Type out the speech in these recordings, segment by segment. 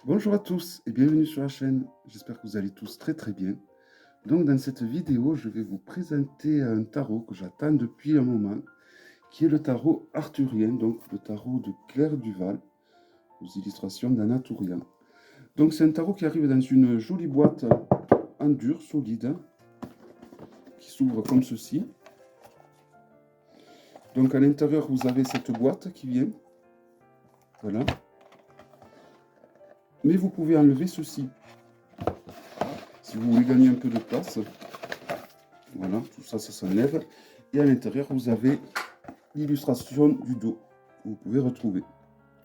Bonjour à tous et bienvenue sur la chaîne. J'espère que vous allez tous très très bien. Donc dans cette vidéo, je vais vous présenter un tarot que j'attends depuis un moment, qui est le tarot arthurien, donc le tarot de Claire Duval, aux illustrations d'Anna Tourian. Donc c'est un tarot qui arrive dans une jolie boîte en dur, solide, qui s'ouvre comme ceci. Donc à l'intérieur, vous avez cette boîte qui vient. Voilà. Mais vous pouvez enlever ceci. Si vous voulez gagner un peu de place, voilà, tout ça, ça s'enlève. Et à l'intérieur, vous avez l'illustration du dos que vous pouvez retrouver.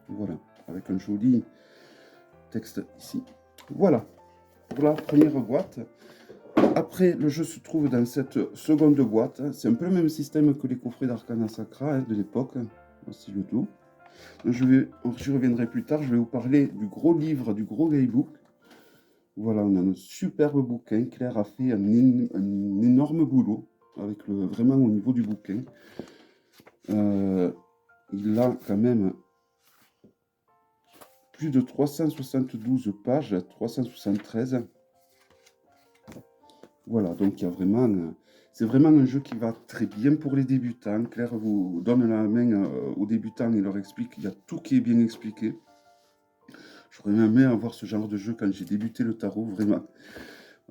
Voilà, avec un joli texte ici. Voilà, pour la première boîte. Après, le jeu se trouve dans cette seconde boîte. C'est un peu le même système que les coffrets d'Arcana Sacra de l'époque. Voici le dos. Je reviendrai plus tard, je vais vous parler du gros livre, du gros guidebook. Voilà, on a un superbe bouquin. Claire a fait un énorme boulot, avec vraiment au niveau du bouquin. Il a quand même plus de 372 pages, 373. Voilà, donc il y a vraiment, c'est vraiment un jeu qui va très bien pour les débutants. Claire vous donne la main aux débutants et leur explique, il y a tout qui est bien expliqué. J'aurais aimé avoir ce genre de jeu quand j'ai débuté le tarot, vraiment,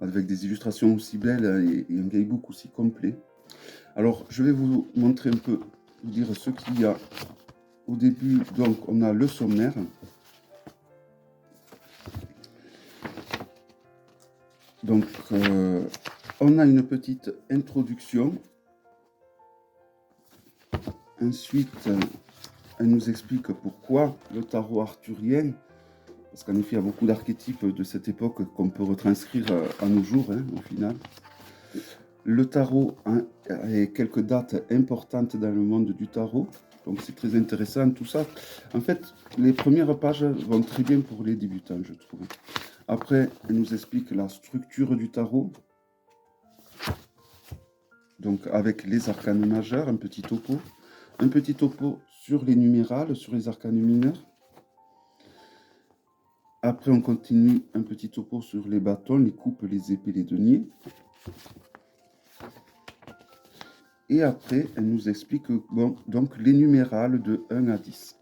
avec des illustrations aussi belles et un guidebook aussi complet. Alors, je vais vous montrer un peu, vous dire ce qu'il y a au début. Donc, on a le sommaire. Donc, on a une petite introduction. Ensuite, elle nous explique pourquoi le tarot arthurien, parce qu'en effet, il y a beaucoup d'archétypes de cette époque qu'on peut retranscrire à nos jours, hein, au final. Le tarot a quelques dates importantes dans le monde du tarot, donc c'est très intéressant tout ça. En fait, les premières pages vont très bien pour les débutants, je trouve. Après, elle nous explique la structure du tarot, donc avec les arcanes majeurs, un petit topo sur les numérales, sur les arcanes mineurs. Après, on continue un petit topo sur les bâtons, les coupes, les épées, les deniers. Et après, elle nous explique bon, donc les numérales de 1 à 10.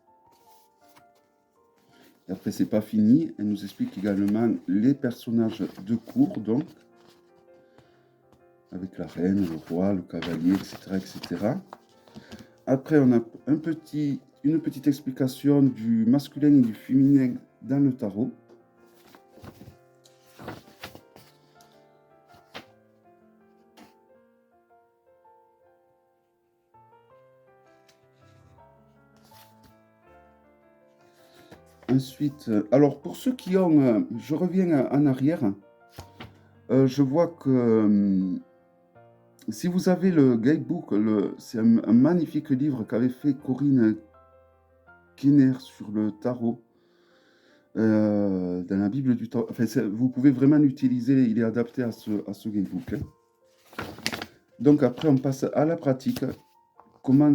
Et après, c'est pas fini. Elle nous explique également les personnages de cour, donc, avec la reine, le roi, le cavalier, etc. etc. Après, on a une petite explication du masculin et du féminin dans le tarot. Ensuite, alors pour ceux qui ont, je reviens en arrière, je vois que si vous avez le guidebook, c'est un magnifique livre qu'avait fait Corinne Kenner sur le tarot, dans la Bible du tarot. Enfin, vous pouvez vraiment l'utiliser, il est adapté à ce guidebook. Hein. Donc après, on passe à la pratique. Comment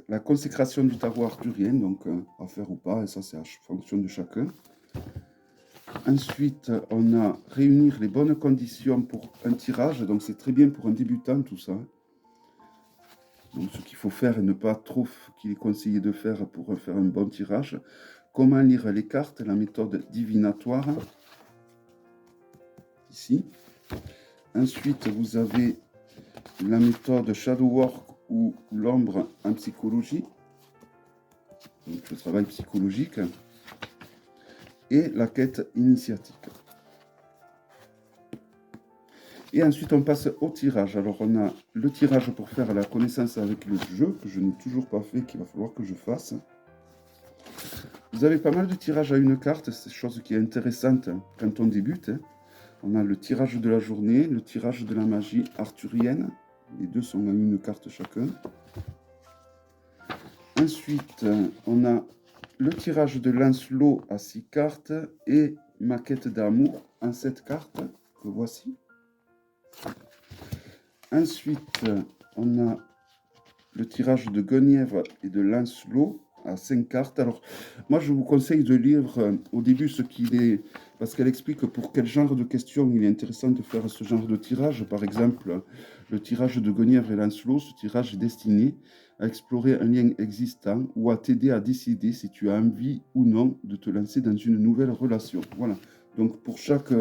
la consécration du tarot arthurien, donc à faire ou pas, et ça c'est en fonction de chacun. Ensuite, on a réunir les bonnes conditions pour un tirage, donc c'est très bien pour un débutant tout ça. Donc ce qu'il faut faire et ne pas trop qu'il est conseillé de faire pour faire un bon tirage. Comment lire les cartes, la méthode divinatoire, ici. Ensuite, vous avez la méthode Shadow Work ou l'ombre en psychologie, donc le travail psychologique, et la quête initiatique. Et ensuite, on passe au tirage. Alors, on a le tirage pour faire la connaissance avec le jeu, que je n'ai toujours pas fait, qu'il va falloir que je fasse. Vous avez pas mal de tirages à une carte, c'est chose qui est intéressante quand on débute. On a le tirage de la journée, le tirage de la magie arthurienne. Les deux sont à une carte chacun. Ensuite, on a le tirage de Lancelot à 6 cartes et ma quête d'amour en 7 cartes, que voici. Ensuite, on a le tirage de Guenièvre et de Lancelot à 5 cartes. Alors, moi, je vous conseille de lire au début ce qu'il est, parce qu'elle explique pour quel genre de questions il est intéressant de faire ce genre de tirage. Par exemple, le tirage de Guenièvre et Lancelot, ce tirage est destiné à explorer un lien existant ou à t'aider à décider si tu as envie ou non de te lancer dans une nouvelle relation. Voilà. Donc, pour chaque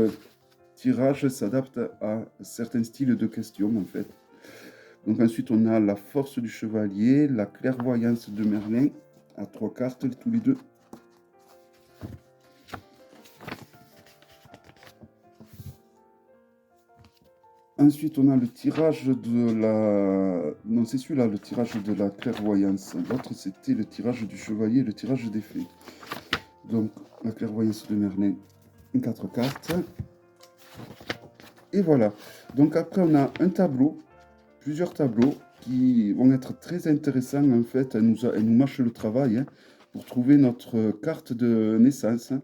tirage s'adapte à certains styles de questions, en fait. Donc ensuite, on a la force du chevalier, la clairvoyance de Merlin, à 3 cartes tous les deux. Ensuite, on a le tirage de la... Non, c'est celui-là, le tirage de la clairvoyance. L'autre, c'était le tirage du chevalier, le tirage des fées. Donc, la clairvoyance de Merlin, 4 cartes. Et voilà. Donc après, on a un tableau, plusieurs tableaux, qui vont être très intéressants, en fait. Elles nous mâchent le travail, hein, pour trouver notre carte de naissance, hein.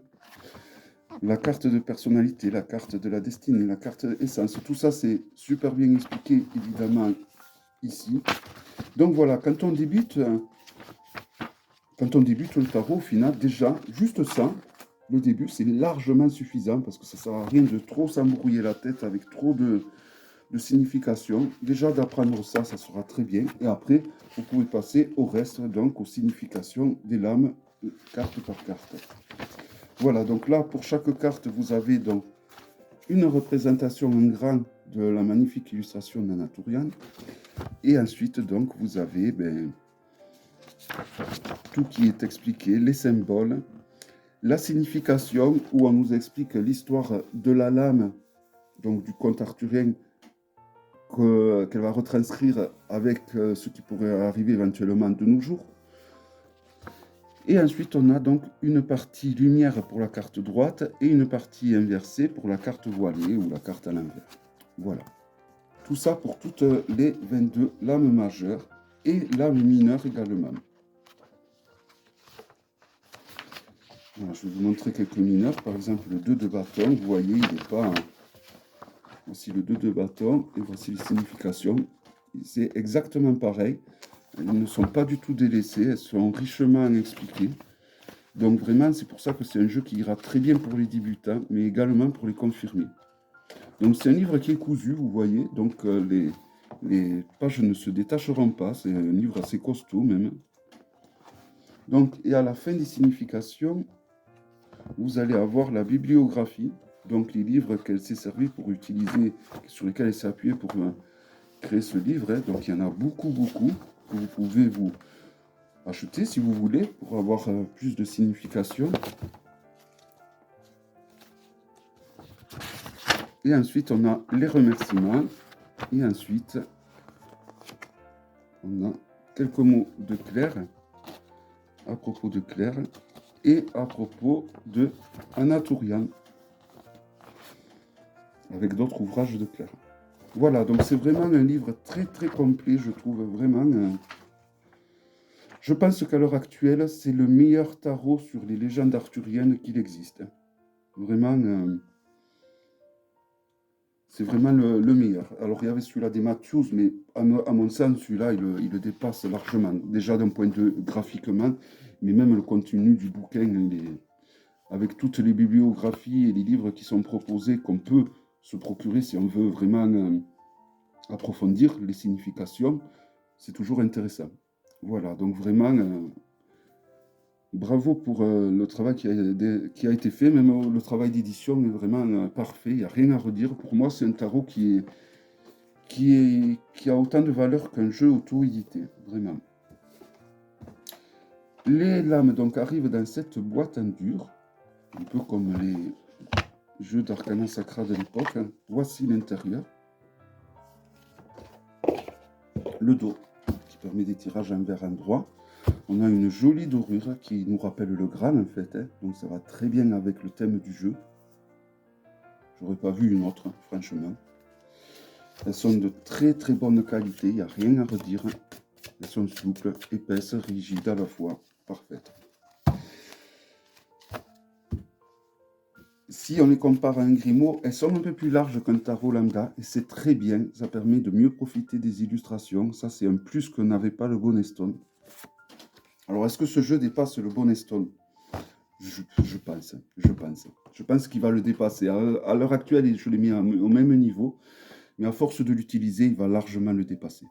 La carte de personnalité, la carte de la destinée, la carte essence. Tout ça, c'est super bien expliqué, évidemment, ici. Donc voilà, quand on débute le tarot, au final, déjà, juste ça, le début, c'est largement suffisant parce que ça ne sert à rien de trop s'embrouiller la tête avec trop de signification. Déjà, d'apprendre ça, ça sera très bien. Et après, vous pouvez passer au reste, donc aux significations des lames, carte par carte. Voilà, donc là, pour chaque carte, vous avez donc une représentation en grand de la magnifique illustration d'Anatolian. Et ensuite, donc, vous avez tout qui est expliqué, les symboles, la signification, où on nous explique l'histoire de la lame, donc du conte arthurien, qu'elle va retranscrire avec ce qui pourrait arriver éventuellement de nos jours. Et ensuite, on a donc une partie lumière pour la carte droite et une partie inversée pour la carte voilée ou la carte à l'envers. Voilà. Tout ça pour toutes les 22 lames majeures et lames mineures également. Voilà, je vais vous montrer quelques mineurs. Par exemple, le 2 de bâton, vous voyez, il n'est pas... Voici le 2 de bâton et voici les significations. C'est exactement pareil. Elles ne sont pas du tout délaissées, elles sont richement expliquées. Donc vraiment, c'est pour ça que c'est un jeu qui ira très bien pour les débutants, mais également pour les confirmés. Donc c'est un livre qui est cousu, vous voyez, donc les pages ne se détacheront pas, c'est un livre assez costaud même. Donc, et à la fin des significations, vous allez avoir la bibliographie, donc les livres qu'elle s'est servie pour utiliser, sur lesquels elle s'est appuyée pour créer ce livre, hein. Donc il y en a beaucoup, que vous pouvez vous acheter si vous voulez, pour avoir plus de signification. Et ensuite, on a les remerciements. Et ensuite, on a quelques mots de Claire, à propos de Claire, et à propos de Anatolian, avec d'autres ouvrages de Claire. Voilà, donc c'est vraiment un livre très très complet, je trouve vraiment. Je pense qu'à l'heure actuelle, c'est le meilleur tarot sur les légendes arthuriennes qu'il existe. Vraiment, c'est vraiment le meilleur. Alors, il y avait celui-là des Matthews, mais à mon sens, celui-là, il le dépasse largement. Déjà d'un point de vue graphiquement, mais même le contenu du bouquin, avec toutes les bibliographies et les livres qui sont proposés, qu'on peut se procurer si on veut vraiment approfondir les significations, c'est toujours intéressant. Voilà, donc vraiment, bravo pour le travail qui a été fait. Même le travail d'édition est vraiment parfait, il n'y a rien à redire. Pour moi, c'est un tarot qui a autant de valeur qu'un jeu auto-édité, vraiment. Les lames donc arrivent dans cette boîte en dur, un peu comme les jeux d'Arcana Sacra de l'époque. Voici l'intérieur. Le dos, qui permet des tirages envers endroit. On a une jolie dorure qui nous rappelle le Graal en fait, hein. Donc ça va très bien avec le thème du jeu. J'aurais pas vu une autre, franchement. Elles sont de très très bonne qualité, il n'y a rien à redire. Elles sont souples, épaisses, rigides à la fois, parfaites. Si on les compare à un Grimaud, elles sont un peu plus larges qu'un tarot lambda, et c'est très bien, ça permet de mieux profiter des illustrations. Ça, c'est un plus que n'avait pas le Boneston. Alors, est-ce que ce jeu dépasse le Bonnet Stone? Je pense, je pense. Je pense qu'il va le dépasser. À l'heure actuelle, je l'ai mis au même niveau, mais à force de l'utiliser, il va largement le dépasser.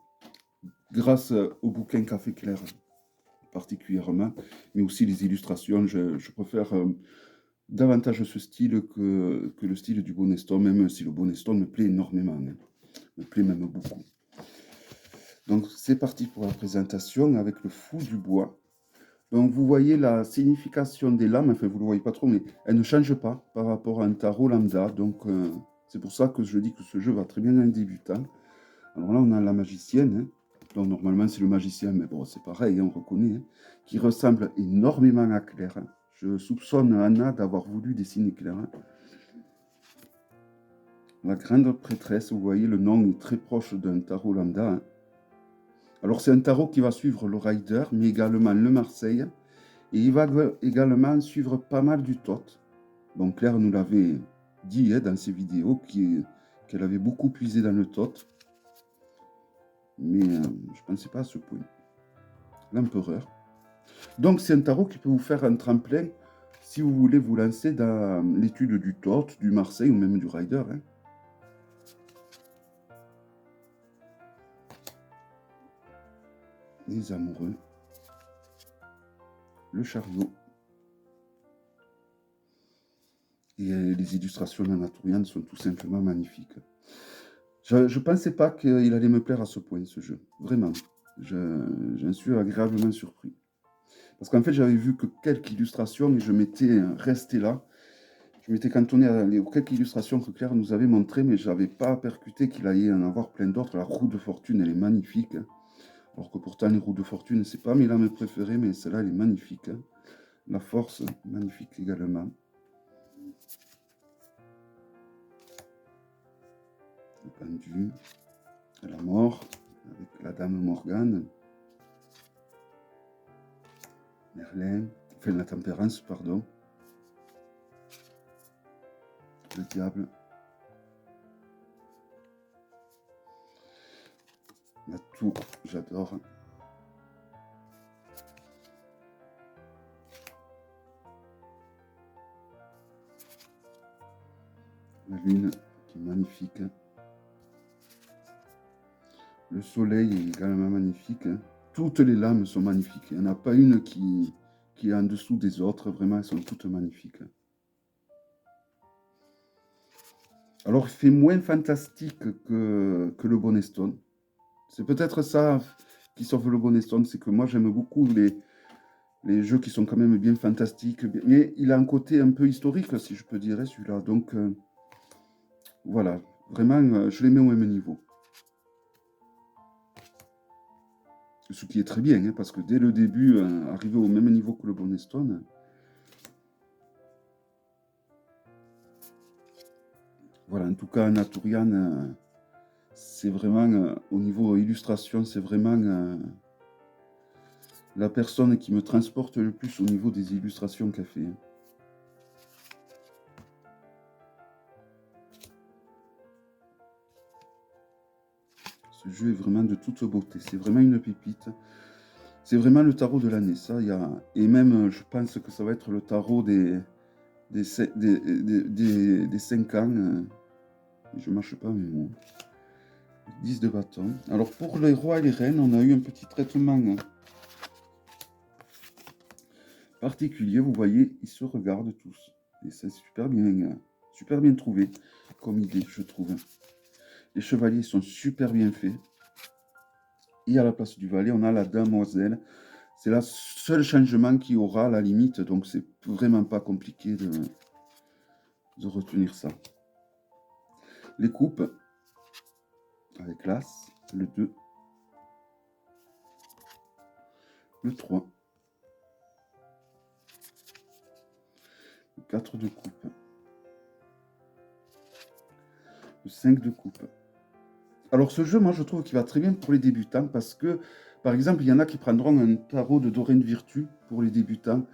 Grâce au bouquin Café Clair, particulièrement, mais aussi les illustrations, je préfère davantage ce style que le style du Bonnet Stone, même si le Bonnet Stone me plaît énormément, hein. Me plaît même beaucoup. Donc, c'est parti pour la présentation avec le fou du bois. Donc, vous voyez la signification des lames, enfin, vous ne le voyez pas trop, mais elle ne change pas par rapport à un tarot lambda. Donc, c'est pour ça que je dis que ce jeu va très bien à un débutant. Alors là, on a la magicienne. Hein. Donc, normalement, c'est le magicien, mais bon, c'est pareil, hein, on reconnaît, hein, qui ressemble énormément à Claire. Hein. Je soupçonne Anna d'avoir voulu dessiner Claire. Hein. La grande prêtresse, vous voyez, le nom est très proche d'un tarot lambda. Hein. Alors, c'est un tarot qui va suivre le Rider, mais également le Marseille. Et il va également suivre pas mal du Thoth. Donc Claire nous l'avait dit dans ses vidéos qu'elle avait beaucoup puisé dans le Thoth. Mais je ne pensais pas à ce point. L'empereur. Donc c'est un tarot qui peut vous faire un tremplin si vous voulez vous lancer dans l'étude du Thoth, du Marseille ou même du Rider. Hein. Les amoureux. Le chariot. Et les illustrations d'Anatolian sont tout simplement magnifiques. Je ne pensais pas qu'il allait me plaire à ce point, ce jeu. Vraiment. J'en suis agréablement surpris. Parce qu'en fait, j'avais vu que quelques illustrations et je m'étais resté là. Je m'étais cantonné aux quelques illustrations que Claire nous avait montrées, mais je n'avais pas percuté qu'il allait en avoir plein d'autres. La roue de fortune, elle est magnifique. Hein. Alors que pourtant, les roues de fortune, c'est pas mes lames préférées, mais celle-là, elle est magnifique. Hein. La force, magnifique également. Le pendu. La mort, avec la dame Morgane. Merlin, enfin la tempérance, pardon. Le diable. La tour, j'adore. La lune, qui est magnifique. Le soleil est également magnifique. Toutes les lames sont magnifiques. Il n'y en a pas une qui est en dessous des autres. Vraiment, elles sont toutes magnifiques. Alors, il fait moins fantastique que le Bonnet Stone. C'est peut-être ça qui sauve le Bonnet Stone, c'est que moi, j'aime beaucoup les jeux qui sont quand même bien fantastiques. Mais il a un côté un peu historique, si je peux dire, celui-là. Donc, voilà. Vraiment, je les mets au même niveau. Ce qui est très bien, hein, parce que dès le début, arriver au même niveau que le Bonnet Stone. Voilà, en tout cas, Anatolian, c'est vraiment, au niveau illustration, c'est vraiment la personne qui me transporte le plus au niveau des illustrations qu'elle fait. Ce jeu est vraiment de toute beauté, c'est vraiment une pépite. C'est vraiment le tarot de l'année, ça. Et même, je pense que ça va être le tarot des 5 ans. Je ne marche pas mes mots. 10 de bâton. Alors, pour les rois et les reines, on a eu un petit traitement particulier. Vous voyez, ils se regardent tous. Et c'est super bien trouvé comme idée, je trouve. Les chevaliers sont super bien faits. Et à la place du valet, on a la demoiselle. C'est le seul changement qu'il y aura à la limite. Donc, c'est vraiment pas compliqué de retenir ça. Les coupes. Avec l'As, le 2, le 3, le 4 de coupe, le 5 de coupe. Alors ce jeu, moi je trouve qu'il va très bien pour les débutants parce que, par exemple, il y en a qui prendront un tarot de Doré de Virtue pour les débutants,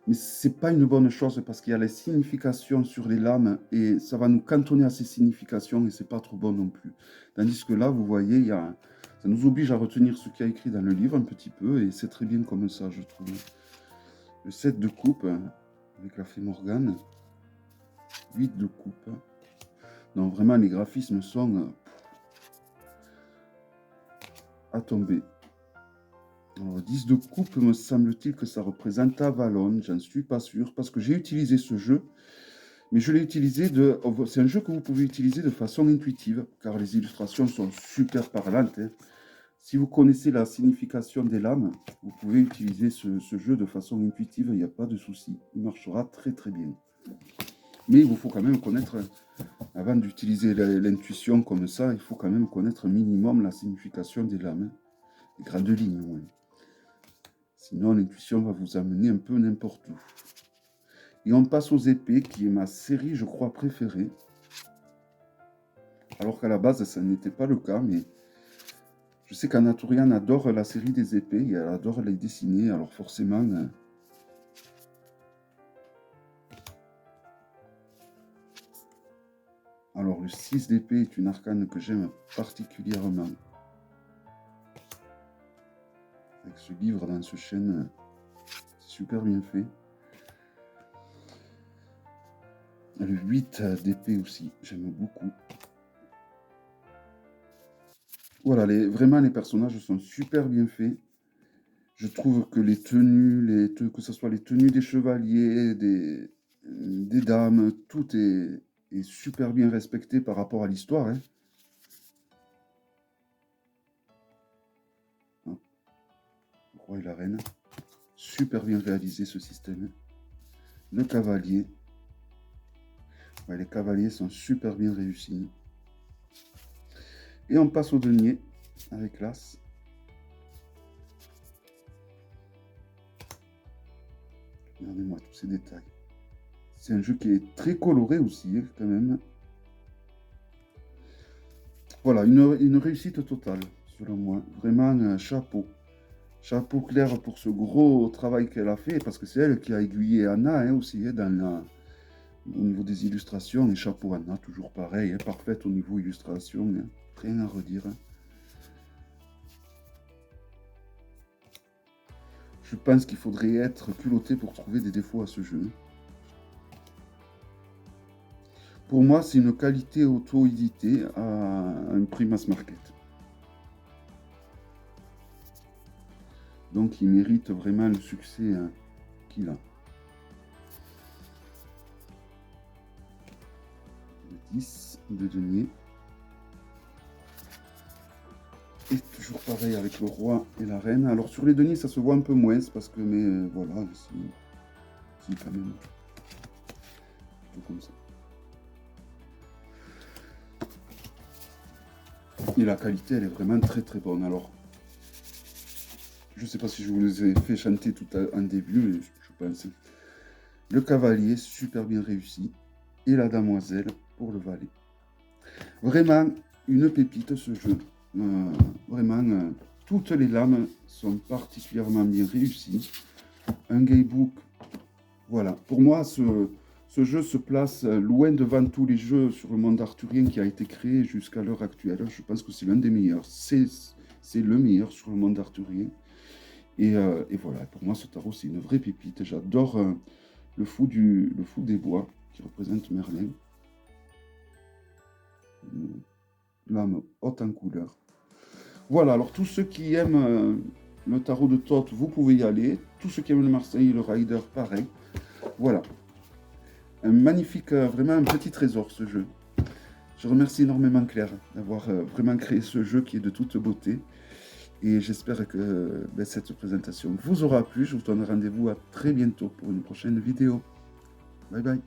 mais c'est pas une bonne chose parce qu'il y a les significations sur les lames et ça va nous cantonner à ces significations et c'est pas trop bon non plus. Tandis que là, vous voyez, il y a Ça nous oblige à retenir ce qu'il y a écrit dans le livre un petit peu, et c'est très bien comme ça, je trouve. Le 7 de coupe, avec la fée Morgane. 8 de coupe. Donc vraiment, les graphismes sont à tomber. Alors, 10 de coupe, me semble-t-il que ça représente Avalon. J'en suis pas sûr, parce que j'ai utilisé ce jeu. Mais je l'ai utilisé c'est un jeu que vous pouvez utiliser de façon intuitive, car les illustrations sont super parlantes. Hein. Si vous connaissez la signification des lames, vous pouvez utiliser ce jeu de façon intuitive, il n'y a pas de souci. Il marchera très très bien. Mais il vous faut quand même connaître, avant d'utiliser l'intuition comme ça, il faut quand même connaître un minimum la signification des lames. Les grandes lignes, ouais. Sinon, l'intuition va vous amener un peu n'importe où. Et on passe aux épées, qui est ma série, je crois, préférée. Alors qu'à la base, ça n'était pas le cas, mais je sais qu'Anatolian adore la série des épées, et elle adore les dessiner, alors forcément... Alors, le 6 d'épée est une arcane que j'aime particulièrement. Avec ce livre dans ce chêne, c'est super bien fait. Le 8 d'épée aussi, j'aime beaucoup. Voilà, vraiment les personnages sont super bien faits. Je trouve que les tenues, que ce soit les tenues des chevaliers, des dames, tout est super bien respecté par rapport à l'histoire. Hein. Le roi et la reine. Super bien réalisé ce système. Le cavalier. Ouais, les cavaliers sont super bien réussis. Et on passe au denier avec l'as. Regardez-moi tous ces détails. C'est un jeu qui est très coloré aussi, hein, quand même. Voilà, une réussite totale, selon moi. Vraiment, chapeau. Chapeau clair pour ce gros travail qu'elle a fait, parce que c'est elle qui a aiguillé Anna hein, aussi, hein, au niveau des illustrations. Et chapeau Anna, toujours pareil, hein, parfaite au niveau illustration, hein, rien à redire. Hein. Je pense qu'il faudrait être culotté pour trouver des défauts à ce jeu. Pour moi, c'est une qualité auto-éditée à un prix mass market. Donc, il mérite vraiment le succès hein, qu'il a. Le 10 de denier. Et toujours pareil avec le roi et la reine. Alors, sur les deniers, ça se voit un peu moins, parce que, mais voilà, c'est quand même tout comme ça. Et la qualité, elle est vraiment très très bonne. Alors, je ne sais pas si je vous les ai fait chanter tout en début, mais je pense. Le cavalier, super bien réussi. Et la damoiselle pour le valet. Vraiment, une pépite ce jeu. Vraiment, toutes les lames sont particulièrement bien réussies. Un gamebook, voilà. Pour moi, ce jeu se place loin devant tous les jeux sur le monde arthurien qui a été créé jusqu'à l'heure actuelle. Je pense que c'est l'un des meilleurs. C'est le meilleur sur le monde arthurien. Et voilà, pour moi, ce tarot, c'est une vraie pépite. J'adore le fou des bois, qui représente Merlin. Une lame haute en couleur. Voilà, alors tous ceux qui aiment le tarot de Thoth, vous pouvez y aller. Tous ceux qui aiment le Marseille et le Rider, pareil. Voilà. Un magnifique, vraiment un petit trésor, ce jeu. Je remercie énormément Claire d'avoir vraiment créé ce jeu qui est de toute beauté. Et j'espère que cette présentation vous aura plu. Je vous donne rendez-vous à très bientôt pour une prochaine vidéo. Bye bye.